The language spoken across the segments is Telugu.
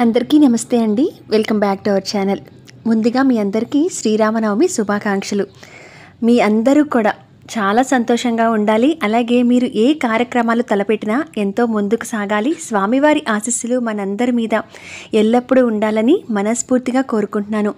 అందరికీ నమస్తే అండి. Welcome back to our channel. ముందుగా మీ అందరికీ శ్రీరామనవమి శుభాకాంక్షలు. మీ అందరూ కూడా చాలా సంతోషంగా ఉండాలి. అలాగే మీరు ఏ కార్యక్రమాలు తలపెట్టినా ఎంతో ముందుకు సాగాలి. స్వామివారి ఆశీస్సులు మనందరి మీద ఎల్లప్పుడూ ఉండాలని మనస్ఫూర్తిగా కోరుకుంటున్నాను.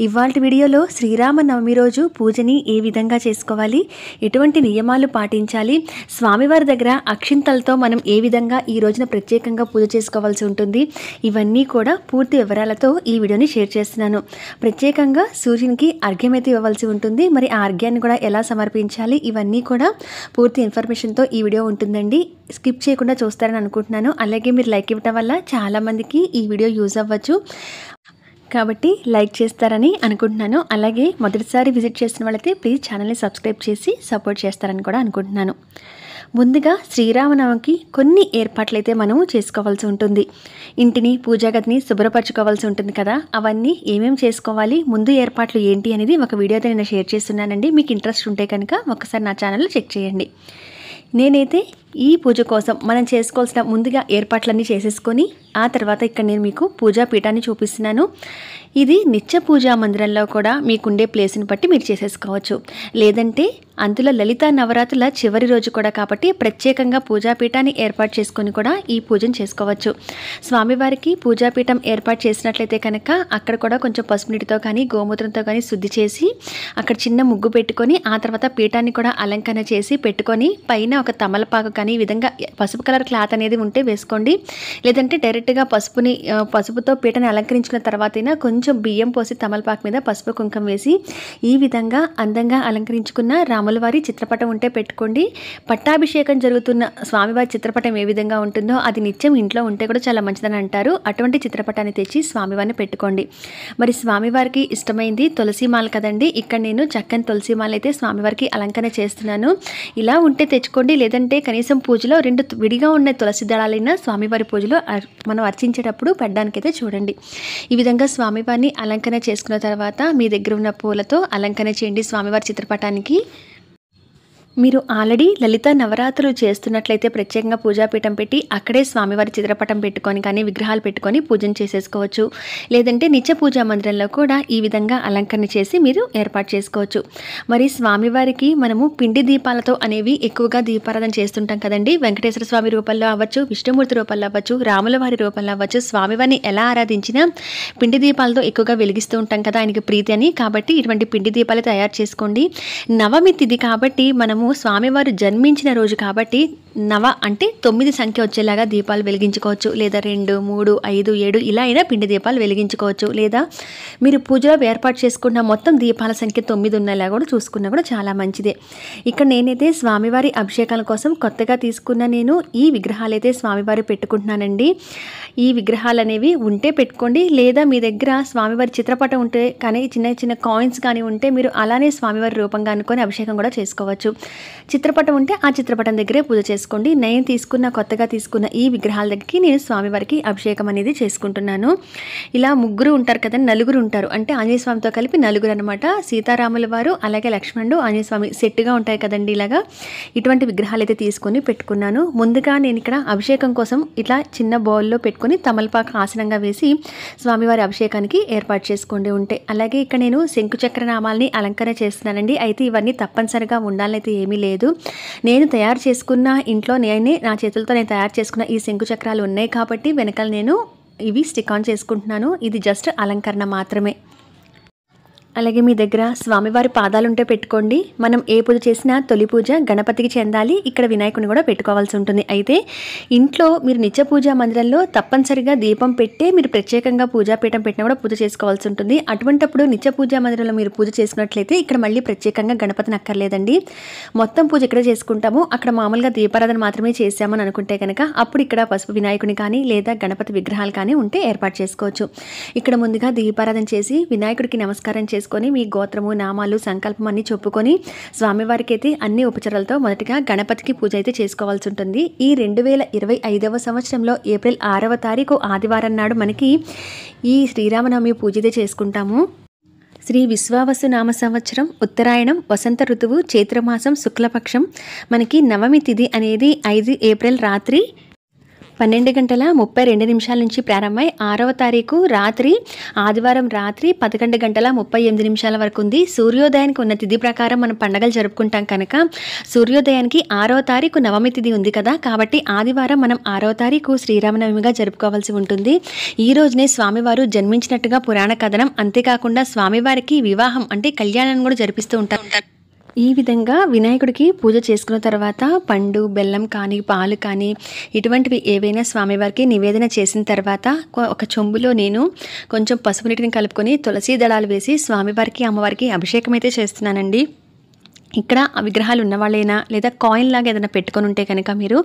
ఇవాల్టి వీడియోలో శ్రీరామనవమి రోజు పూజని ఏ విధంగా చేసుకోవాలి, ఎటువంటి నియమాలు పాటించాలి, స్వామివారి దగ్గర అక్షింతలతో మనం ఏ విధంగా ఈ రోజున ప్రత్యేకంగా పూజ చేసుకోవాల్సి ఉంటుంది, ఇవన్నీ కూడా పూర్తి వివరాలతో ఈ వీడియోని షేర్ చేస్తున్నాను. ప్రత్యేకంగా సూర్యునికి అర్ఘ్యం అయితే ఇవ్వవలసి ఉంటుంది. మరి ఆ అర్ఘ్యాన్ని కూడా ఎలా సమర్పించాలి, ఇవన్నీ కూడా పూర్తి ఇన్ఫర్మేషన్తో ఈ వీడియో ఉంటుందండి. స్కిప్ చేయకుండా చూస్తారని అనుకుంటున్నాను. అలాగే మీరు లైక్ ఇవ్వడం వల్ల చాలామందికి ఈ వీడియో యూజ్ అవ్వచ్చు కాబట్టి లైక్ చేస్తారని అనుకుంటున్నాను. అలాగే మొదటిసారి విజిట్ చేసిన వాళ్ళైతే ప్లీజ్ ఛానల్ని సబ్స్క్రైబ్ చేసి సపోర్ట్ చేస్తారని కూడా అనుకుంటున్నాను. ముందుగా శ్రీరామనవమికి కొన్ని ఏర్పాట్లు అయితే మనము చేసుకోవాల్సి ఉంటుంది. ఇంటిని, పూజా గదిని శుభ్రపరచుకోవాల్సి ఉంటుంది కదా. అవన్నీ ఏమేమి చేసుకోవాలి, ముందు ఏర్పాట్లు ఏంటి అనేది ఒక వీడియోతో నేను షేర్ చేస్తున్నానండి. మీకు ఇంట్రెస్ట్ ఉంటే కనుక ఒకసారి నా ఛానల్లో చెక్ చేయండి. నేనైతే ఈ పూజ కోసం మనం చేసుకోవాల్సిన ముందుగా ఏర్పాట్లన్నీ చేసేసుకొని ఆ తర్వాత ఇక్కడ నేను మీకు పూజా పీఠాన్ని చూపిస్తున్నాను. ఇది నిత్య పూజా మందిరంలో కూడా మీకుండే ప్లేస్ని బట్టి మీరు చేసేసుకోవచ్చు. లేదంటే అందులో లలితా నవరాత్రుల చివరి రోజు కూడా కాబట్టి ప్రత్యేకంగా పూజాపీఠాన్ని ఏర్పాటు చేసుకొని కూడా ఈ పూజను చేసుకోవచ్చు. స్వామివారికి పూజాపీఠం ఏర్పాటు చేసినట్లయితే కనుక అక్కడ కూడా కొంచెం పసుపు నీటితో కానీ గోమూత్రంతో కానీ శుద్ధి చేసి అక్కడ చిన్న ముగ్గు పెట్టుకొని ఆ తర్వాత పీఠాన్ని కూడా అలంకరణ చేసి పెట్టుకొని పైన ఒక తమలపాకు కానీ ఈ విధంగా పసుపు కలర్ క్లాత్ అనేది ఉంటే వేసుకోండి. లేదంటే డైరెక్ట్గా పసుపుతో పీఠని అలంకరించుకున్న తర్వాతైనా కొంచెం బియ్యం పోసి తమలపాకు మీద పసుపు కుంకుమ వేసి ఈ విధంగా అందంగా అలంకరించుకున్న రాములవారి చిత్రపటం ఉంటే పెట్టుకోండి. పట్టాభిషేకం జరుగుతున్న స్వామివారి చిత్రపటం ఏ విధంగా ఉంటుందో అది నిత్యం ఇంట్లో ఉంటే కూడా చాలా మంచిదని అంటారు. అటువంటి చిత్రపటాన్ని తెచ్చి స్వామివారిని పెట్టుకోండి. మరి స్వామివారికి ఇష్టమైంది తులసిమాల కదండి. ఇక్కడ నేను చక్కని తులసిమాల అయితే స్వామివారికి అలంకరణ చేస్తున్నాను. ఇలా ఉంటే తెచ్చుకోండి. లేదంటే కనీసం పూజలో 2 విడిగా ఉన్న తులసి దళాలైనా స్వామివారి పూజలో మనం అర్చించేటప్పుడు పెట్టడానికైతే చూడండి. ఈ విధంగా స్వామివారిని అలంకరణ చేసుకున్న తర్వాత మీ దగ్గర ఉన్న పూలతో అలంకరణ చేయండి స్వామివారి చిత్రపటానికి. మీరు ఆల్రెడీ లలిత నవరాత్రులు చేస్తున్నట్లయితే ప్రత్యేకంగా పూజాపీఠం పెట్టి అక్కడే స్వామివారి చిత్రపటం పెట్టుకొని కానీ విగ్రహాలు పెట్టుకొని పూజను చేసేసుకోవచ్చు. లేదంటే నిత్య పూజా మందిరంలో కూడా ఈ విధంగా అలంకరణ చేసి మీరు ఏర్పాటు చేసుకోవచ్చు. మరి స్వామివారికి మనము పిండి దీపాలతో అనేవి ఎక్కువగా దీపారాధన చేస్తుంటాం కదండి. వెంకటేశ్వర స్వామి రూపంలో అవ్వచ్చు, విష్ణుమూర్తి రూపంలో అవ్వచ్చు, రాములవారి రూపంలో అవ్వచ్చు, స్వామివారిని ఎలా ఆరాధించినా పిండి దీపాలతో ఎక్కువగా వెలిగిస్తూ ఉంటాం కదా ఆయనకి ప్రీతి అని. కాబట్టి ఇటువంటి పిండి దీపాలు తయారు చేసుకోండి. నవమి తిథి కాబట్టి మనము స్వామివారు జన్మించిన రోజు కాబట్టి నవ అంటే 9 సంఖ్య వచ్చేలాగా దీపాలు వెలిగించుకోవచ్చు. లేదా 2, 3, 5, 7 ఇలా అయినా పిండి దీపాలు వెలిగించుకోవచ్చు. లేదా మీరు పూజలో ఏర్పాటు చేసుకున్న మొత్తం దీపాల సంఖ్య 9 ఉన్నలా కూడా చూసుకున్నా కూడా చాలా మంచిదే. ఇక్కడ నేనైతే స్వామివారి అభిషేకాల కోసం కొత్తగా తీసుకున్న నేను ఈ విగ్రహాలు అయితే స్వామివారి పెట్టుకుంటున్నానండి. ఈ విగ్రహాలు అనేవి ఉంటే పెట్టుకోండి. లేదా మీ దగ్గర స్వామివారి చిత్రపటం ఉంటే కానీ చిన్న చిన్న కాయిన్స్ కానీ ఉంటే మీరు అలానే స్వామివారి రూపంగా అనుకొని అభిషేకం కూడా చేసుకోవచ్చు. చిత్రపటం ఉంటే ఆ చిత్రపటం దగ్గరే పూజ చేసుకోండి. నేను కొత్తగా తీసుకున్న ఈ విగ్రహాల దగ్గరికి నేను స్వామివారికి అభిషేకం అనేది చేసుకుంటున్నాను. ఇలా ముగ్గురు ఉంటారు కదా, నలుగురు ఉంటారు. అంటే ఆంజనేయ స్వామితో కలిపి నలుగురు అనమాట. సీతారాముల వారు అలాగే లక్ష్మణుడు ఆంజనేయ స్వామి సెట్గా ఉంటాయి కదండి. ఇలాగా ఇటువంటి విగ్రహాలు అయితే తీసుకొని పెట్టుకున్నాను. ముందుగా నేను ఇక్కడ అభిషేకం కోసం ఇట్లా చిన్న బౌల్లో పెట్టుకొని తమలపాకు ఆసనంగా వేసి స్వామివారి అభిషేకానికి ఏర్పాటు చేసుకోండి ఉంటే. అలాగే ఇక్కడ నేను శంకుచక్ర నామాల్ని అలంకరణ చేస్తున్నానండి. అయితే ఇవన్నీ తప్పనిసరిగా ఉండాలైతే ఏమీ లేదు. నేను తయారు చేసుకున్న ఇంట్లో నా చేతులతో నేను తయారు చేసుకున్న ఈ శంకు చక్రాలు ఉన్నాయి కాబట్టి వెనకాల నేను ఇవి స్టిక్ ఆన్ చేసుకుంటున్నాను. ఇది జస్ట్ అలంకరణ మాత్రమే. అలాగే మీ దగ్గర స్వామివారి పాదాలు ఉంటే పెట్టుకోండి. మనం ఏ పూజ చేసినా తొలి పూజ గణపతికి చెందాలి. ఇక్కడ వినాయకుని కూడా పెట్టుకోవాల్సి ఉంటుంది. అయితే ఇంట్లో మీరు నిత్య పూజా మందిరంలో తప్పనిసరిగా దీపం పెట్టే మీరు ప్రత్యేకంగా పూజాపీఠం పెట్టినా కూడా పూజ చేసుకోవాల్సి ఉంటుంది. అటువంటప్పుడు నిత్య పూజా మందిరంలో మీరు పూజ చేసుకున్నట్లయితే ఇక్కడ మళ్ళీ ప్రత్యేకంగా గణపతిని అక్కర్లేదండి. మొత్తం పూజ ఎక్కడ చేసుకుంటామో అక్కడ మామూలుగా దీపారాధన మాత్రమే చేసామని అనుకుంటే కనుక అప్పుడు ఇక్కడ పసుపు వినాయకుని కానీ లేదా గణపతి విగ్రహాలు కానీ ఉంటే ఏర్పాటు చేసుకోవచ్చు. ఇక్కడ ముందుగా దీపారాధన చేసి వినాయకుడికి నమస్కారం చేసుకొని మీ గోత్రము, నామాలు, సంకల్పం అన్ని చెప్పుకొని స్వామివారికి అయితే అన్ని ఉపచారాలతో మొదటిగా గణపతికి పూజ అయితే చేసుకోవాల్సి ఉంటుంది. ఈ 2025వ సంవత్సరంలో ఏప్రిల్ 6వ తారీఖు ఆదివారం నాడు మనకి ఈ శ్రీరామనవమి పూజ అయితే చేసుకుంటాము. శ్రీ విశ్వావసు నామ సంవత్సరం ఉత్తరాయణం వసంత ఋతువు చైత్రమాసం శుక్లపక్షం మనకి నవమి తిథి అనేది 5 ఏప్రిల్ రాత్రి 12:32 నుంచి ప్రారంభమై 6వ తారీఖు రాత్రి ఆదివారం రాత్రి 11:38 వరకు ఉంది. సూర్యోదయానికి ఉన్న తిథి ప్రకారం మనం పండగలు జరుపుకుంటాం కనుక సూర్యోదయానికి 6వ తారీఖు నవమి తిథి ఉంది కదా, కాబట్టి ఆదివారం మనం 6వ తారీఖు శ్రీరామనవమిగా జరుపుకోవాల్సి ఉంటుంది. ఈ రోజునే స్వామివారు జన్మించినట్టుగా పురాణ కథనం. అంతేకాకుండా స్వామివారికి వివాహం అంటే కళ్యాణం కూడా జరిపిస్తూ ఉంటారు. ఈ విధంగా వినాయకుడికి పూజ చేసుకున్న తర్వాత పండు, బెల్లం కానీ, పాలు కానీ ఇటువంటివి ఏవైనా స్వామివారికి నివేదన చేసిన తర్వాత ఒక చెంబులో నేను కొంచెం పసుపు నీటిని కలుపుకొని తులసి దళాలు వేసి స్వామివారికి, అమ్మవారికి అభిషేకం అయితే చేస్తున్నానండి. ఇక్కడ విగ్రహాలు ఉన్నవాళ్ళైనా లేదా కాయిన్ లాగా ఏదైనా పెట్టుకొని ఉంటే కనుక మీరు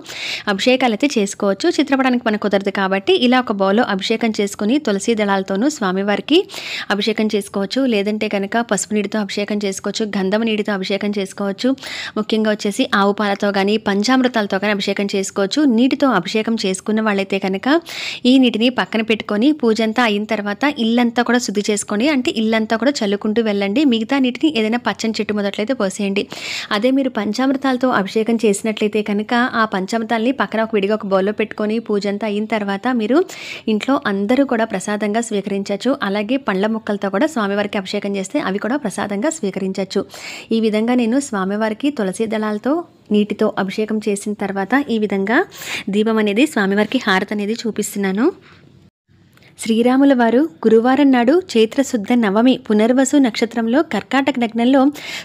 అభిషేకాలు అయితే చేసుకోవచ్చు. చిత్రపటానికి మనకు కుదరదు కాబట్టి ఇలా ఒక బౌల్లో అభిషేకం చేసుకుని తులసి దళాలతోనూ స్వామివారికి అభిషేకం చేసుకోవచ్చు. లేదంటే కనుక పసుపు నీటితో అభిషేకం చేసుకోవచ్చు, గంధం నీటితో అభిషేకం చేసుకోవచ్చు. ముఖ్యంగా వచ్చేసి ఆవు పాలతో కానీ పంచామృతాలతో కానీ అభిషేకం చేసుకోవచ్చు. నీటితో అభిషేకం చేసుకున్న వాళ్ళైతే కనుక ఈ నీటిని పక్కన పెట్టుకొని పూజ అంతా అయిన తర్వాత ఇల్లంతా కూడా శుద్ధి చేసుకోండి. అంటే ఇల్లంతా కూడా చల్లుకుంటూ వెళ్ళండి. మిగతా నీటిని ఏదైనా పచ్చని చెట్టు మొదట్లయితే పోసేయండి. అదే మీరు పంచామృతాలతో అభిషేకం చేసినట్లయితే కనుక ఆ పంచామృతాలని పక్కన విడిగా ఒక బౌల్లో పెట్టుకొని పూజ అంతా అయిన తర్వాత మీరు ఇంట్లో అందరూ కూడా ప్రసాదంగా స్వీకరించవచ్చు. అలాగే పండ్ల ముక్కలతో కూడా స్వామివారికి అభిషేకం చేస్తే అవి కూడా ప్రసాదంగా స్వీకరించవచ్చు. ఈ విధంగా నేను స్వామివారికి తులసి దళాలతో నీటితో అభిషేకం చేసిన తర్వాత ఈ విధంగా దీపం అనేది స్వామివారికి హారతి అనేది చూపిస్తున్నాను. శ్రీరాముల వారు గురువారం నాడు చైత్రశుద్ధ నవమి పునర్వసు నక్షత్రంలో కర్కాటక లగ్నంలో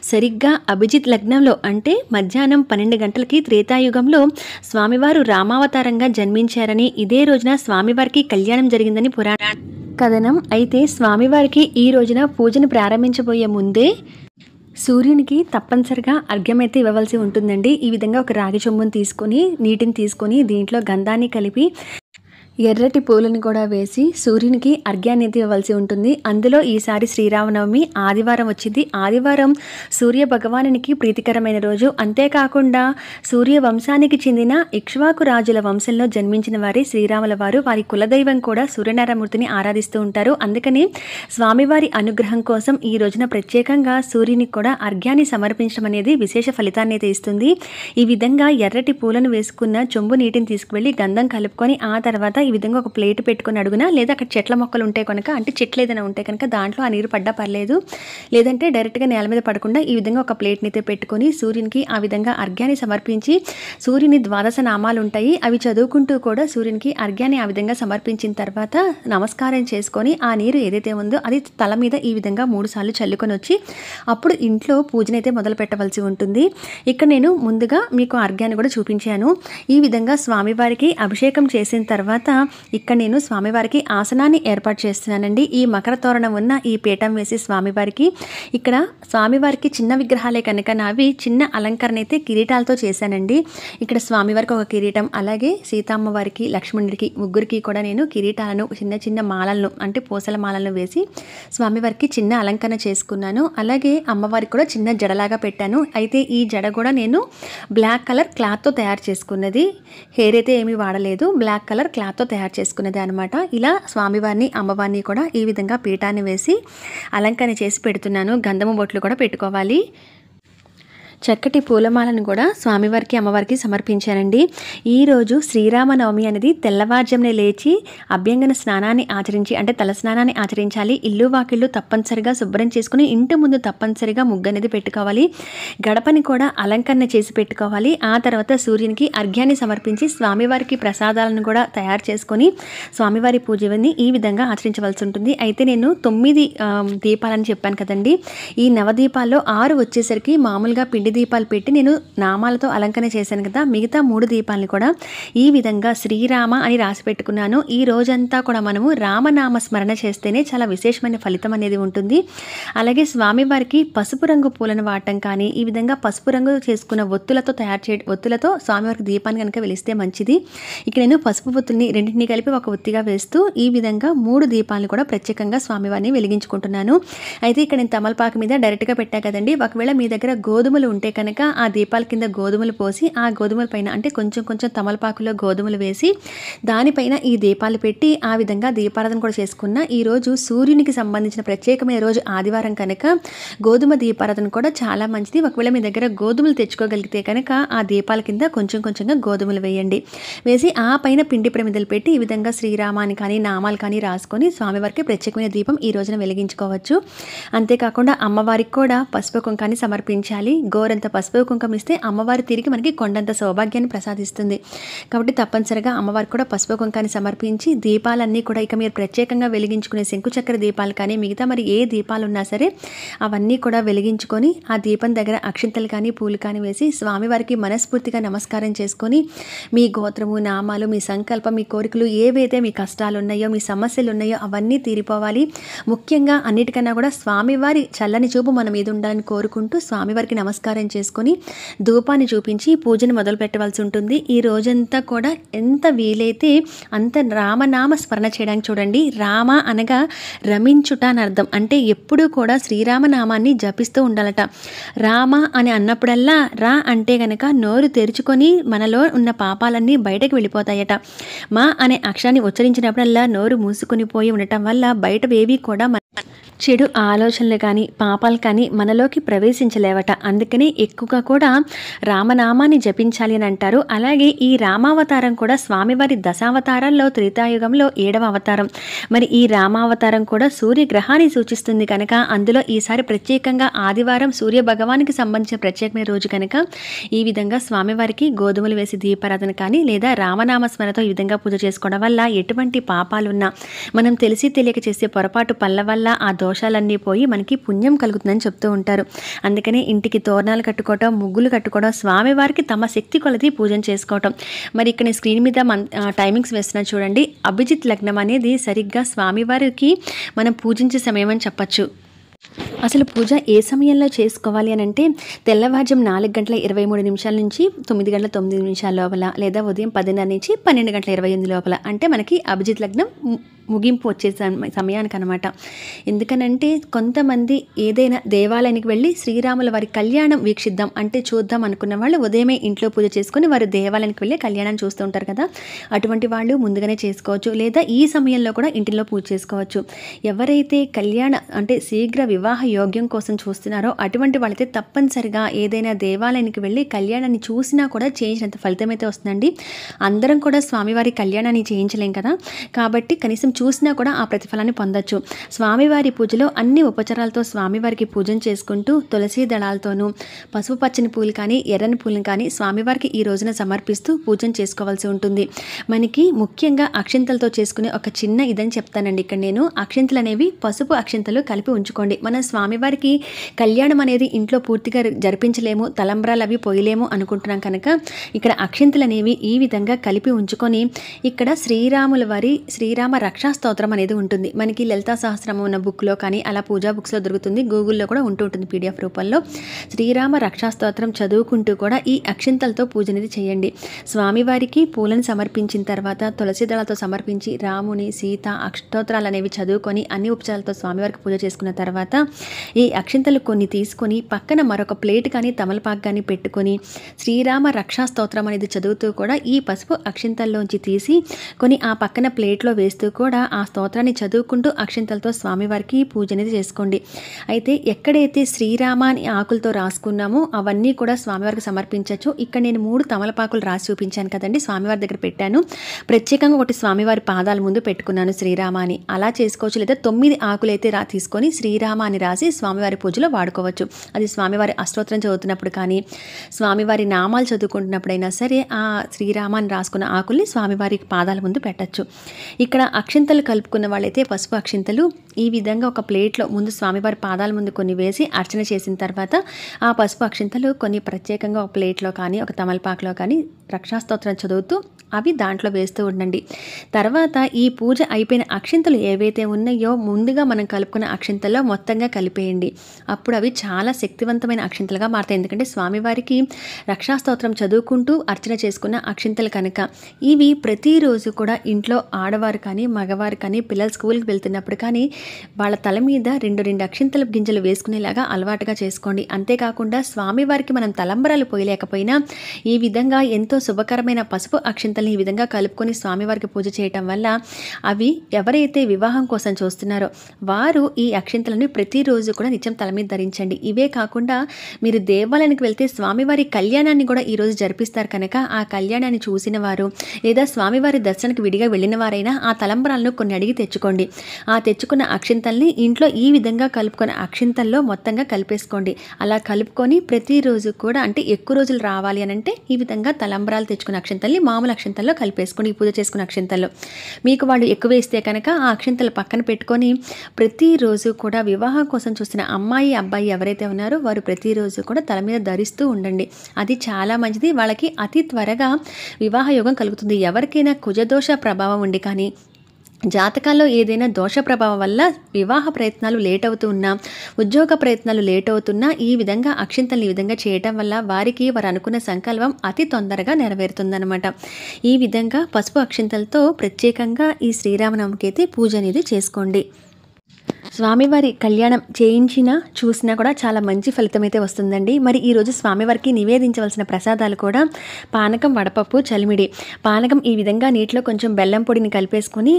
సరిగ్గా అభిజిత్ లగ్నంలో అంటే మధ్యాహ్నం 12 గంటలకి త్రేతాయుగంలో స్వామివారు రామావతారంగా జన్మించారని, ఇదే రోజున స్వామివారికి కళ్యాణం జరిగిందని పురాణ కథనం. అయితే స్వామివారికి ఈ రోజున పూజను ప్రారంభించబోయే ముందే సూర్యునికి తప్పనిసరిగా అర్ఘ్యమైతే ఇవ్వవలసి ఉంటుందండి. ఈ విధంగా ఒక రాగి చెంబును తీసుకొని నీటిని తీసుకొని దీంట్లో గంధాన్ని కలిపి ఎర్రటి పూలను కూడా వేసి సూర్యునికి అర్ఘ్యాన్ని ఇవ్వవలసి ఉంటుంది. అందులో ఈసారి శ్రీరామనవమి ఆదివారం వచ్చింది. ఆదివారం సూర్య భగవానునికి ప్రీతికరమైన రోజు. అంతేకాకుండా సూర్య వంశానికి చెందిన ఇక్ష్వాకు రాజుల వంశంలో జన్మించిన వారి శ్రీరాముల వారు. వారి కులదైవం కూడా సూర్యనారాయణమూర్తిని ఆరాధిస్తూ ఉంటారు. అందుకని స్వామివారి అనుగ్రహం కోసం ఈ రోజున ప్రత్యేకంగా సూర్యునికి కూడా అర్ఘ్యాన్ని సమర్పించడం అనేది విశేష ఫలితాన్ని అయితే ఇస్తుంది. ఈ విధంగా ఎర్రటి పూలను వేసుకున్న చెంబు నీటిని తీసుకువెళ్ళి గంధం కలుపుకొని ఆ తర్వాత ఈ విధంగా ఒక ప్లేట్ పెట్టుకొని అడుగున లేదా అక్కడ చెట్ల మొక్కలు ఉంటే కనుక అంటే చెట్లు ఏదైనా ఉంటే కనుక దాంట్లో ఆ నీరు పడ్డా పర్లేదు, లేదంటే డైరెక్ట్గా నేల మీద పడకుండా ఈ విధంగా ఒక ప్లేట్ని అయితే పెట్టుకొని సూర్యునికి ఆ విధంగా అర్ఘ్యాన్ని సమర్పించి సూర్యుని ద్వాదశ నామాలు ఉంటాయి అవి చదువుకుంటూ కూడా సూర్యునికి అర్ఘ్యాన్ని ఆ విధంగా సమర్పించిన తర్వాత నమస్కారం చేసుకొని ఆ నీరు ఏదైతే ఉందో అది తల మీద ఈ విధంగా 3 సార్లు చల్లుకొని వచ్చి అప్పుడు ఇంట్లో పూజనైతే మొదలు పెట్టవలసి ఉంటుంది. ఇక్కడ నేను ముందుగా మీకు అర్ఘ్యాన్ని కూడా చూపించాను. ఈ విధంగా స్వామివారికి అభిషేకం చేసిన తర్వాత ఇక్కడ నేను స్వామివారికి ఆసనాన్ని ఏర్పాటు చేస్తున్నానండి. ఈ మకర తోరణం ఉన్న ఈ పీఠం వేసి స్వామివారికి ఇక్కడ స్వామివారికి చిన్న విగ్రహాలే కనుక నావి చిన్న అలంకరణ అయితే కిరీటాలతో చేశానండి. ఇక్కడ స్వామివారికి ఒక కిరీటం, అలాగే సీతమ్మ వారికి, లక్ష్మణుడికి ముగ్గురికి కూడా నేను కిరీటాలను చిన్న చిన్న మాలలను అంటే పూసల మాలలను వేసి స్వామివారికి చిన్న అలంకరణ చేసుకున్నాను. అలాగే అమ్మవారికి కూడా చిన్న జడలాగా పెట్టాను. అయితే ఈ జడ కూడా నేను బ్లాక్ కలర్ క్లాత్తో తయారు చేసుకున్నది, హెయిర్ అయితే ఏమీ వాడలేదు, బ్లాక్ కలర్ క్లాత్తో తయారు చేసుకున్నది అనమాట. ఇలా స్వామివారిని అమ్మవారిని కూడా ఈ విధంగా పీఠాన్ని వేసి అలంకరణ చేసి పెడుతున్నాను. గంధము బొట్లు కూడా పెట్టుకోవాలి. చక్కటి పూలమాలను కూడా స్వామివారికి అమ్మవారికి సమర్పించానండి. ఈరోజు శ్రీరామనవమి అనేది తెల్లవారుజామునే లేచి అభ్యంగన స్నానాన్ని ఆచరించి అంటే తల స్నానాన్ని ఆచరించాలి. ఇల్లు వాకిళ్ళు తప్పనిసరిగా శుభ్రం చేసుకుని ఇంటి ముందు తప్పనిసరిగా ముగ్గు అనేది పెట్టుకోవాలి. గడపని కూడా అలంకరణ చేసి పెట్టుకోవాలి. ఆ తర్వాత సూర్యునికి అర్ఘ్యాన్ని సమర్పించి స్వామివారికి ప్రసాదాలను కూడా తయారు చేసుకొని స్వామివారి పూజని ఈ విధంగా ఆచరించవలసి ఉంటుంది. అయితే నేను 9 దీపాలని చెప్పాను కదండి. ఈ నవదీపాల్లో 6 వచ్చేసరికి మామూలుగా పిండి దీపాలు పెట్టి నేను నామాలతో అలంకరణ చేశాను కదా, మిగతా 3 దీపాలని కూడా ఈ విధంగా శ్రీరామ అని రాసి పెట్టుకున్నాను. ఈ రోజంతా కూడా మనము రామనామ స్మరణ చేస్తేనే చాలా విశేషమైన ఫలితం అనేది ఉంటుంది. అలాగే స్వామివారికి పసుపు రంగు పూలను వాడటం కానీ ఈ విధంగా పసుపు రంగు చేసుకున్న ఒత్తులతో స్వామివారికి దీపాన్ని కనుక వెలిస్తే మంచిది. ఇక్కడ నేను పసుపు ఒత్తుల్ని రెండింటినీ కలిపి ఒక ఒత్తిగా వేస్తూ ఈ విధంగా 3 దీపాలను కూడా ప్రత్యేకంగా స్వామివారిని వెలిగించుకుంటున్నాను. అయితే ఇక్కడ నేను తమలపాకు మీద డైరెక్ట్గా పెట్టా కదండి. ఒకవేళ మీ దగ్గర గోధుమలు ఉంటే కనుక ఆ దీపాల కింద గోధుమలు పోసి ఆ గోధుమల పైన అంటే కొంచెం కొంచెం తమలపాకులో గోధుమలు వేసి దానిపైన ఈ దీపాలు పెట్టి ఆ విధంగా దీపారాధన కూడా చేసుకున్న ఈరోజు సూర్యునికి సంబంధించిన ప్రత్యేకమైన రోజు ఆదివారం కనుక గోధుమ దీపారాధన కూడా చాలా మంచిది. ఒకవేళ మీ దగ్గర గోధుమలు తెచ్చుకోగలిగితే కనుక ఆ దీపాల కింద కొంచెం కొంచెంగా గోధుమలు వేయండి. వేసి ఆ పైన పిండి ప్రమిదలు పెట్టి ఈ విధంగా శ్రీరామాని కానీ నామాలు కానీ రాసుకొని స్వామివారికి ప్రత్యేకమైన దీపం ఈ రోజున వెలిగించుకోవచ్చు. అంతేకాకుండా అమ్మవారికి కూడా పసుపు కుంకాన్ని సమర్పించాలి. గోరంత పసుపు కుంకం ఇస్తే అమ్మవారి తిరిగి మనకి కొండంత సౌభాగ్యాన్ని ప్రసాదిస్తుంది. కాబట్టి తప్పనిసరిగా అమ్మవారికి కూడా పసుపు కుంకాన్ని సమర్పించి దీపాలన్నీ కూడా ఇక మీరు ప్రత్యేకంగా వెలిగించుకునే శంకుచక్ర దీపాలు కానీ మిగతా మరి ఏ దీపాలు ఉన్నా సరే అవన్నీ కూడా వెలిగించుకొని ఆ దీపం దగ్గర అక్షింతలు కానీ పూలు కానీ వేసి స్వామివారికి మనస్ఫూర్తిగా నమస్కారం చేసుకొని మీ గోత్రము నామాలు మీ సంకల్పం మీ కోరికలు ఏవైతే మీ కష్టాలు ఉన్నాయో మీ సమస్యలు ఉన్నాయో అవన్నీ తీరిపోవాలి. ముఖ్యంగా అన్నిటికన్నా కూడా స్వామివారి చల్లని చూపు మన మీద ఉండాలని కోరుకుంటూ స్వామివారికి నమస్కారం చేసుకొని ధూపాన్ని చూపించి పూజను మొదలు పెట్టవలసి ఉంటుంది. ఈ రోజంతా కూడా ఎంత వీలైతే అంత రామనామ స్మరణ చేయడానికి చూడండి. రామ అనగా రమించుట అని అర్థం. అంటే ఎప్పుడూ కూడా శ్రీరామనామాన్ని జపిస్తూ ఉండాలట. రామ అని అన్నప్పుడల్లా రా అంటే గనక నోరు తెరుచుకొని మనలో ఉన్న పాపాలన్నీ బయటకు వెళ్ళిపోతాయట. మా అనే అక్షరాన్ని ఉచ్చరించినప్పుడల్లా నోరు మూసుకొని పోయి ఉండటం వల్ల బయటవేవి కూడా చెడు ఆలోచనలు కానీ పాపాలు కానీ మనలోకి ప్రవేశించలేవట. అందుకని ఎక్కువగా కూడా రామనామాన్ని జపించాలి అని అంటారు. అలాగే ఈ రామావతారం కూడా స్వామివారి దశావతారాల్లో త్రేతాయుగంలో 7వ అవతారం. మరి ఈ రామావతారం కూడా సూర్యగ్రహాన్ని సూచిస్తుంది కనుక అందులో ఈసారి ప్రత్యేకంగా ఆదివారం సూర్య భగవానికి సంబంధించిన ప్రత్యేకమైన రోజు కనుక ఈ విధంగా స్వామివారికి గోధుమలు వేసి దీపారాధన కానీ లేదా రామనామ స్మరణతో ఈ విధంగా పూజ చేసుకోవడం వల్ల ఎటువంటి పాపాలున్నా మనం తెలిసి తెలియక చేసే పొరపాటు పనుల వల్ల ఆ దోషాలన్నీ పోయి మనకి పుణ్యం కలుగుతుందని చెప్తూ ఉంటారు. అందుకనే ఇంటికి తోరణాలు కట్టుకోవటం ముగ్గులు కట్టుకోవడం స్వామివారికి తమ శక్తి కొలది పూజన చేసుకోవటం. మరి ఇక్కడ స్క్రీన్ మీద టైమింగ్స్ వేస్తున్నా చూడండి. అభిజిత్ లగ్నం అనేది సరిగ్గా స్వామివారికి మనం పూజించే సమయం అని చెప్పచ్చు. అసలు పూజ ఏ సమయంలో చేసుకోవాలి అని అంటే తెల్లవారుజాము 4:23 నుంచి 9:09 లోపల లేదా ఉదయం 10:30 నుంచి 12:28 లోపల అంటే మనకి అభిజిత్ లగ్నం ముగింపు వచ్చే సమయానికి అనమాట. ఎందుకనంటే కొంతమంది ఏదైనా దేవాలయానికి వెళ్ళి శ్రీరాముల వారి కళ్యాణం వీక్షిద్దాం అంటే చూద్దాం అనుకున్న వాళ్ళు ఉదయమే ఇంట్లో పూజ చేసుకుని వారు దేవాలయానికి వెళ్ళి కళ్యాణం చూస్తూ ఉంటారు కదా. అటువంటి వాళ్ళు ముందుగానే చేసుకోవచ్చు లేదా ఈ సమయంలో కూడా ఇంటిలో పూజ చేసుకోవచ్చు. ఎవరైతే కళ్యాణ అంటే శీఘ్ర వివాహ యోగ్యం కోసం చూస్తున్నారో అటువంటి వాళ్ళైతే తప్పనిసరిగా ఏదైనా దేవాలయానికి వెళ్ళి కళ్యాణాన్ని చూసినా కూడా చేయించినంత ఫలితం అయితే వస్తుందండి. అందరం కూడా స్వామివారి కళ్యాణాన్ని చేయించలేం కదా. కాబట్టి కనీసం చూసినా కూడా ఆ ప్రతిఫలాన్ని పొందొచ్చు. స్వామివారి పూజలో అన్ని ఉపచారాలతో స్వామివారికి పూజన చేసుకుంటూ తులసి దళాలతోనూ పసుపు పచ్చని పూలు కానీ ఎర్రని పూలను కానీ స్వామివారికి ఈ రోజున సమర్పిస్తూ పూజన చేసుకోవాల్సి ఉంటుంది. మనకి ముఖ్యంగా అక్షింతలతో చేసుకునే ఒక చిన్న ఇదని చెప్తానండి. ఇక్కడ నేను అక్షింతలు అనేవి పసుపు అక్షింతలు కలిపి ఉంచుకోండి. మన స్వామివారికి కళ్యాణం అనేది ఇంట్లో పూర్తిగా జరిపించలేము తలంబ్రాలు అవి పోయలేము అనుకుంటున్నాం కనుక ఇక్కడ అక్షింతలు అనేవి ఈ విధంగా కలిపి ఉంచుకొని ఇక్కడ శ్రీరాముల వారి శ్రీరామ రక్షా స్తోత్రం అనేది ఉంటుంది. మనకి లలితా సహస్రనామం ఉన్న బుక్లో కానీ అలా పూజా బుక్స్లో దొరుకుతుంది. గూగుల్లో కూడా ఉంటుంది PDF రూపంలో. శ్రీరామ రక్షా స్తోత్రం చదువుకుంటూ కూడా ఈ అక్షింతలతో పూజ అనేది చేయండి. స్వామివారికి పూలను సమర్పించిన తర్వాత తులసి దళాలతో సమర్పించి రాముని సీత అష్టోత్తరాలు అనేవి చదువుకొని అన్ని ఉపచారాలతో స్వామివారికి పూజ చేసుకున్న తర్వాత ఈ అక్షింతలు కొన్ని తీసుకొని పక్కన మరొక ప్లేట్ కానీ తమలపాకు కానీ పెట్టుకొని శ్రీరామ రక్షా స్తోత్రం అనేది చదువుతూ కూడా ఈ పసుపు అక్షింతల్లోంచి తీసి కొన్ని ఆ పక్కన ప్లేట్లో వేస్తూ కూడా ఆ స్తోత్రాన్ని చదువుకుంటూ అక్షింతలతో స్వామివారికి పూజ అనేది చేసుకోండి. అయితే ఎక్కడైతే శ్రీరామ అని ఆకులతో రాసుకున్నామో అవన్నీ కూడా స్వామివారికి సమర్పించవచ్చు. ఇక్కడ నేను 3 తమలపాకులు రాసి చూపించాను కదండి, స్వామివారి దగ్గర పెట్టాను. ప్రత్యేకంగా ఒకటి స్వామివారి పాదాల ముందు పెట్టుకున్నాను శ్రీరామ అని. అలా చేసుకోవచ్చు. లేదా 9 ఆకులు అయితే తీసుకొని శ్రీరామ అని రాసి స్వామివారి పూజలో వాడుకోవచ్చు. అది స్వామివారి అష్టోత్తరం చదువుతున్నప్పుడు కానీ స్వామివారి నామాలు చదువుకుంటున్నప్పుడైనా సరే ఆ శ్రీరామ అని రాసుకున్న ఆకుల్ని స్వామివారి పాదాల ముందు పెట్టచ్చు. ఇక్కడ అక్షింతలు కలుపుకున్న వాళ్ళైతే పసుపు అక్షింతలు ఈ విధంగా ఒక ప్లేట్లో ముందు స్వామివారి పాదాల ముందు కొన్ని వేసి అర్చన చేసిన తర్వాత ఆ పసుపు అక్షింతలు కొన్ని ప్రత్యేకంగా ఒక ప్లేట్లో కానీ ఒక తమలపాకులో కానీ రక్షాస్తోత్రం చదువుతూ అవి దాంట్లో వేస్తూ ఉండండి. తర్వాత ఈ పూజ అయిపోయిన అక్షింతలు ఏవైతే ఉన్నాయో ముందుగా మనం కలుపుకున్న అక్షింతల్లో మొత్తంగా కలిపేయండి. అప్పుడు అవి చాలా శక్తివంతమైన అక్షింతలుగా మారుతాయి. ఎందుకంటే స్వామివారికి రక్షాస్తోత్రం చదువుకుంటూ అర్చన చేసుకున్న అక్షింతలు కనుక. ఇవి ప్రతిరోజు కూడా ఇంట్లో ఆడవారు కానీ మగవారు కానీ పిల్లలు స్కూల్కి వెళ్తున్నప్పుడు కానీ వాళ్ళ తల మీద రెండు అక్షింతల గింజలు వేసుకునేలాగా అలవాటుగా చేసుకోండి. అంతేకాకుండా స్వామివారికి మనం తలంబరాలు పోయలేకపోయినా ఈ విధంగా ఎంతో శుభకరమైన పసుపు అక్షింతల్ని ఈ విధంగా కలుపుకొని స్వామివారికి పూజ చేయటం వల్ల అవి ఎవరైతే వివాహం కోసం చూస్తున్నారో వారు ఈ అక్షింతలను ప్రతిరోజు కూడా నిత్యం తల మీద ధరించండి. ఇవే కాకుండా మీరు దేవాలయానికి వెళ్తే స్వామివారి కళ్యాణాన్ని కూడా ఈరోజు జరిపిస్తారు కనుక ఆ కళ్యాణాన్ని చూసిన వారు లేదా స్వామివారి దర్శనానికి విడిగా వెళ్ళిన వారైనా ఆ తలంబరాలను కొన్ని అడిగి తెచ్చుకోండి. ఆ తెచ్చుకున్న అక్షింతల్ని ఇంట్లో ఈ విధంగా కలుపుకున్న అక్షింతల్లో మొత్తంగా కలిపేసుకోండి. అలా కలుపుకొని ప్రతిరోజు కూడా అంటే ఎక్కువ రోజులు రావాలి అని అంటే ఈ విధంగా తలంబరాలు తెచ్చుకున్న అక్షింతల్ని మామూలు అక్షింతల్లో కలిపేసుకోండి. ఈ పూజ చేసుకున్న అక్షింతల్లో మీకు వాళ్ళు ఎక్కువ ఇస్తే కనుక ఆ అక్షింతలు పక్కన పెట్టుకొని ప్రతిరోజు కూడా వివాహం కోసం చూస్తున్న అమ్మాయి అబ్బాయి ఎవరైతే ఉన్నారో వారు ప్రతిరోజు కూడా తల మీద ధరిస్తూ ఉండండి. అది చాలా మంచిది. వాళ్ళకి అతి త్వరగా వివాహ యోగం కలుగుతుంది. ఎవరికైనా కుజదోష ప్రభావం ఉండి కానీ జాతకాల్లో ఏదైనా దోష ప్రభావం వల్ల వివాహ ప్రయత్నాలు లేట్ అవుతూ ఉన్నా ఉద్యోగ ప్రయత్నాలు లేట్ అవుతున్నా ఈ విధంగా అక్షింతలు ఈ విధంగా చేయటం వల్ల వారికి వారు అనుకున్న సంకల్పం అతి తొందరగా నెరవేరుతుందన్నమాట. ఈ విధంగా పసుపు అక్షింతలతో ప్రత్యేకంగా ఈ శ్రీరామనవమికి అయితే పూజ అనేది చేసుకోండి. స్వామివారి కళ్యాణం చేయించినా చూసినా కూడా చాలా మంచి ఫలితం అయితే వస్తుందండి. మరి ఈరోజు స్వామివారికి నివేదించవలసిన ప్రసాదాలు కూడా పానకం, వడపప్పు, చలిమిడి. పానకం ఈ విధంగా నీటిలో కొంచెం బెల్లం పొడిని కలిపేసుకొని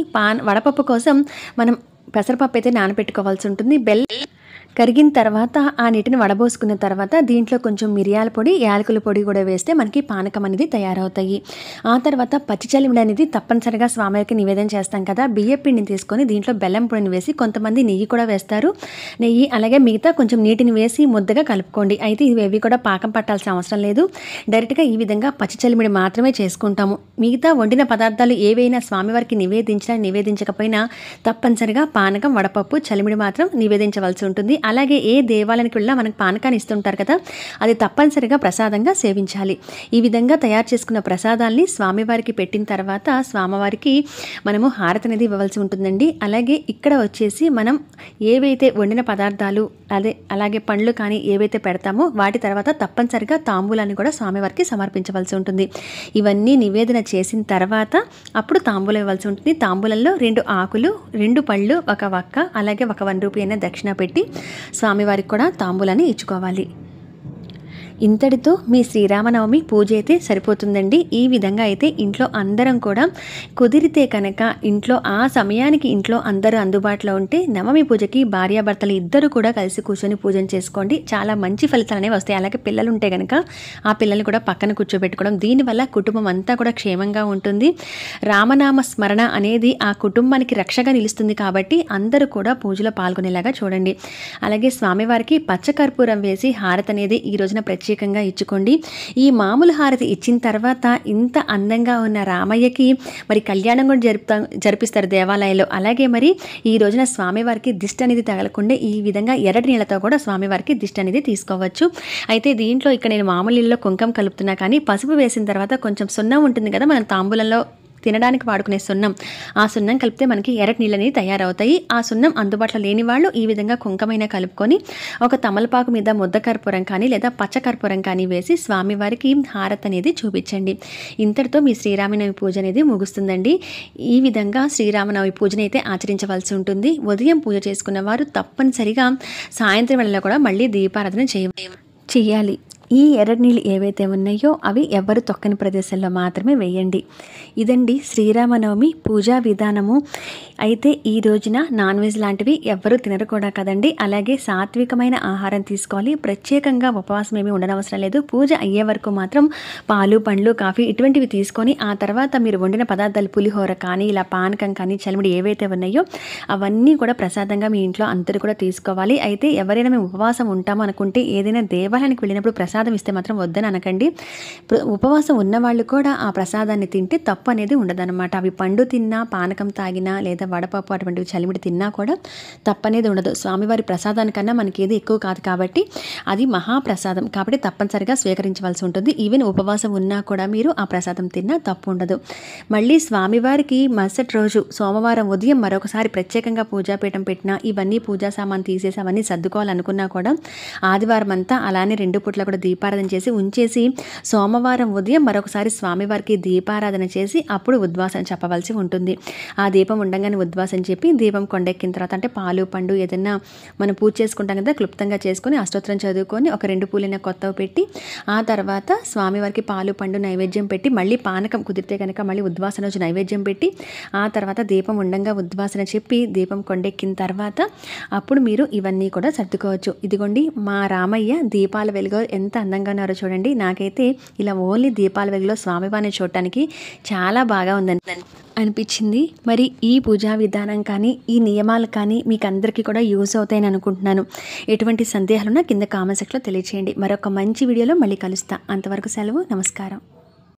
వడపప్పు కోసం మనం పెసరపప్పు అయితే నానబెట్టుకోవాల్సి ఉంటుంది. కరిగిన తర్వాత ఆ నీటిని వడబోసుకున్న తర్వాత దీంట్లో కొంచెం మిరియాల పొడి, యాలకుల పొడి కూడా వేస్తే మనకి పానకం అనేది తయారవుతాయి. ఆ తర్వాత పచ్చి చలిమిడి అనేది తప్పనిసరిగా స్వామివారికి నివేదన చేస్తాం కదా. బియ్య పిండిని తీసుకొని దీంట్లో బెల్లం పొడిని వేసి కొంతమంది నెయ్యి కూడా వేస్తారు. నెయ్యి అలాగే మిగతా కొంచెం నీటిని వేసి ముద్దగా కలుపుకోండి. అయితే ఇవి కూడా పాకం పట్టాల్సిన అవసరం లేదు. డైరెక్ట్గా ఈ విధంగా పచ్చి చలిమిడి మాత్రమే చేసుకుంటాము. మిగతా వండిన పదార్థాలు ఏవైనా స్వామివారికి నివేదించినా నివేదించకపోయినా తప్పనిసరిగా పానకం, వడపప్పు, చలిమిడి మాత్రం నివేదించవలసి ఉంటుంది. అలాగే ఏ దేవాలయానికి వెళ్ళినా మనకు పానకాన్ని ఇస్తుంటారు కదా, అది తప్పనిసరిగా ప్రసాదంగా సేవించాలి. ఈ విధంగా తయారు చేసుకున్న ప్రసాదాల్ని స్వామివారికి పెట్టిన తర్వాత స్వామివారికి మనము హారతి అనేది ఇవ్వవలసి ఉంటుందండి. అలాగే ఇక్కడ వచ్చేసి మనం ఏవైతే వండిన పదార్థాలు అలాగే పండ్లు కానీ ఏవైతే పెడతామో వాటి తర్వాత తప్పనిసరిగా తాంబూలాన్ని కూడా స్వామివారికి సమర్పించవలసి ఉంటుంది. ఇవన్నీ నివేదన చేసిన తర్వాత అప్పుడు తాంబూలం ఇవ్వాల్సి ఉంటుంది. తాంబూలంలో 2 ఆకులు, 2 పళ్ళు, 1 వక్క అలాగే 1 రూపాయి అయినా దక్షిణ పెట్టి స్వామివారికి కూడా తాంబూలాన్ని ఇచ్చుకోవాలి. ఇంతటితో మీ శ్రీరామనవమి పూజ అయితే సరిపోతుందండి. ఈ విధంగా అయితే ఇంట్లో అందరం కూడా కుదిరితే కనుక ఇంట్లో ఆ సమయానికి ఇంట్లో అందరూ అందుబాటులో ఉంటే నవమి పూజకి భార్యాభర్తలు ఇద్దరు కూడా కలిసి కూర్చొని పూజను చేసుకోండి. చాలా మంచి ఫలితాలు అనేవి వస్తాయి. అలాగే పిల్లలు ఉంటే కనుక ఆ పిల్లల్ని కూడా పక్కన కూర్చోబెట్టుకోవడం, దీనివల్ల కుటుంబం అంతా కూడా క్షేమంగా ఉంటుంది. రామనామ స్మరణ అనేది ఆ కుటుంబానికి రక్షగా నిలుస్తుంది కాబట్టి అందరూ కూడా పూజలో పాల్గొనేలాగా చూడండి. అలాగే స్వామివారికి పచ్చకర్పూరం వేసి హారతి అనేది ఈ రోజున ప్రత్యేకంగా ఇచ్చుకోండి. ఈ మామూలు హారతి ఇచ్చిన తర్వాత ఇంత అందంగా ఉన్న రామయ్యకి మరి కళ్యాణం కూడా జరిపిస్తారు దేవాలయంలో. అలాగే మరి ఈ రోజున స్వామివారికి దిష్టి అనేది తగలకుండా ఈ విధంగా ఎర్రటి నీళ్ళతో కూడా స్వామివారికి దిష్టి అనేది తీసుకోవచ్చు. అయితే దీంట్లో ఇక్కడ నేను మామూలు నీళ్ళలో కుంకుమ కలుపుతున్నా కానీ పసుపు వేసిన తర్వాత కొంచెం సున్నం ఉంటుంది కదా మనం తాంబూలంలో తినడానికి వాడుకునే సున్నం, ఆ సున్నం కలిపితే మనకి ఎర్రటి నీళ్ళు అనేవి తయారవుతాయి. ఆ సున్నం అందుబాటులో లేని వాళ్ళు ఈ విధంగా కుంకమైన కలుపుకొని ఒక తమలపాకు మీద ముద్ద కర్పూరం కానీ లేదా పచ్చ కర్పూరం కానీ వేసి స్వామివారికి హారతి అనేది చూపించండి. ఇంతటితో మీ శ్రీరామనవమి పూజ అనేది ముగుస్తుందండి. ఈ విధంగా శ్రీరామనవమి పూజను అయితే ఆచరించవలసి ఉంటుంది. ఉదయం పూజ చేసుకున్న వారు తప్పనిసరిగా సాయంత్రం వేళలో కూడా మళ్ళీ దీపారాధన చేయాలి. ఈ ఎర్రటి నీళ్ళు ఏవైతే ఉన్నాయో అవి ఎవరు తొక్కని ప్రదేశంలో మాత్రమే వేయండి. ఇదండి శ్రీరామనవమి పూజా విధానము. అయితే ఈ రోజున నాన్ వెజ్ లాంటివి ఎవ్వరూ తినరు కూడా కదండి. అలాగే సాత్వికమైన ఆహారం తీసుకోవాలి. ప్రత్యేకంగా ఉపవాసం ఏమీ ఉండనవసరం లేదు. పూజ అయ్యే వరకు మాత్రం పాలు, పండ్లు, కాఫీ ఇటువంటివి తీసుకొని ఆ తర్వాత మీరు వండిన పదార్థాలు పులిహోర కానీ ఇలా పానకం కానీ చలిమిడి ఏవైతే ఉన్నాయో అవన్నీ కూడా ప్రసాదంగా మీ ఇంట్లో అందరూ కూడా తీసుకోవాలి. అయితే ఎవరైనా మేము ఉపవాసం ఉంటాము అనుకుంటే ఏదైనా దేవాలయానికి వెళ్ళినప్పుడు ప్రసాదం ప్రసాదం ఇస్తే మాత్రం వద్దని అనకండి. ఉపవాసం ఉన్నవాళ్ళు కూడా ఆ ప్రసాదాన్ని తింటే తప్పు అనేది ఉండదన్నమాట. అవి పండు తిన్నా, పానకం తాగినా లేదా వడపప్పు అటువంటివి చలిమిడి తిన్నా కూడా తప్పు అనేది ఉండదు. స్వామివారి ప్రసాదానికన్నా మనకి ఏది ఎక్కువ కాదు కాబట్టి అది మహాప్రసాదం కాబట్టి తప్పనిసరిగా స్వీకరించవలసి ఉంటుంది. ఈవెన్ ఉపవాసం ఉన్నా కూడా మీరు ఆ ప్రసాదం తిన్నా తప్పు ఉండదు. మళ్ళీ స్వామివారికి మరుసటి రోజు సోమవారం ఉదయం మరొకసారి ప్రత్యేకంగా పూజాపీఠం పెట్టినా, ఇవన్నీ పూజా సామాన్ తీసేసి అవన్నీ సర్దుకోవాలనుకున్నా కూడా ఆదివారం అంతా అలానే 2 పూట్ల కూడా దీపారాధన చేసి ఉంచేసి సోమవారం ఉదయం మరొకసారి స్వామివారికి దీపారాధన చేసి అప్పుడు ఉద్వాసన చెప్పవలసి ఉంటుంది. ఆ దీపం ఉండంగానే ఉద్వాసన చెప్పి దీపం కొండెక్కిన తర్వాత అంటే పాలు పండు ఏదైనా మనం పూజ చేసుకుంటాం కదా, క్లుప్తంగా చేసుకొని అష్టోత్తరం చదువుకొని ఒక 2 పూలైన కొత్తవి పెట్టి ఆ తర్వాత స్వామివారికి పాలు పండు నైవేద్యం పెట్టి మళ్ళీ పానకం కుదిరితే కనుక మళ్ళీ ఉద్వాసన రోజు నైవేద్యం పెట్టి ఆ తర్వాత దీపం ఉండంగా ఉద్వాసన చెప్పి దీపం కొండెక్కిన తర్వాత అప్పుడు మీరు ఇవన్నీ కూడా సర్దుకోవచ్చు. ఇదిగోండి మా రామయ్య దీపాల వెలుగులో ఎంత అందంగా ఉన్నారో చూడండి. నాకైతే ఇలా ఓన్లీ దీపాల వెలుగులో స్వామివారిని చూడటానికి చాలా బాగా ఉందని అనిపించింది. మరి ఈ పూజా విధానం కానీ ఈ నియమాలు కానీ మీకు అందరికీ కూడా యూజ్ అవుతాయని అనుకుంటున్నాను. ఎటువంటి సందేహాలున్నా కింద కామెంట్ సెక్షన్లో తెలియచేయండి. మరొక మంచి వీడియోలో మళ్ళీ కలుస్తా. అంతవరకు సెలవు. నమస్కారం.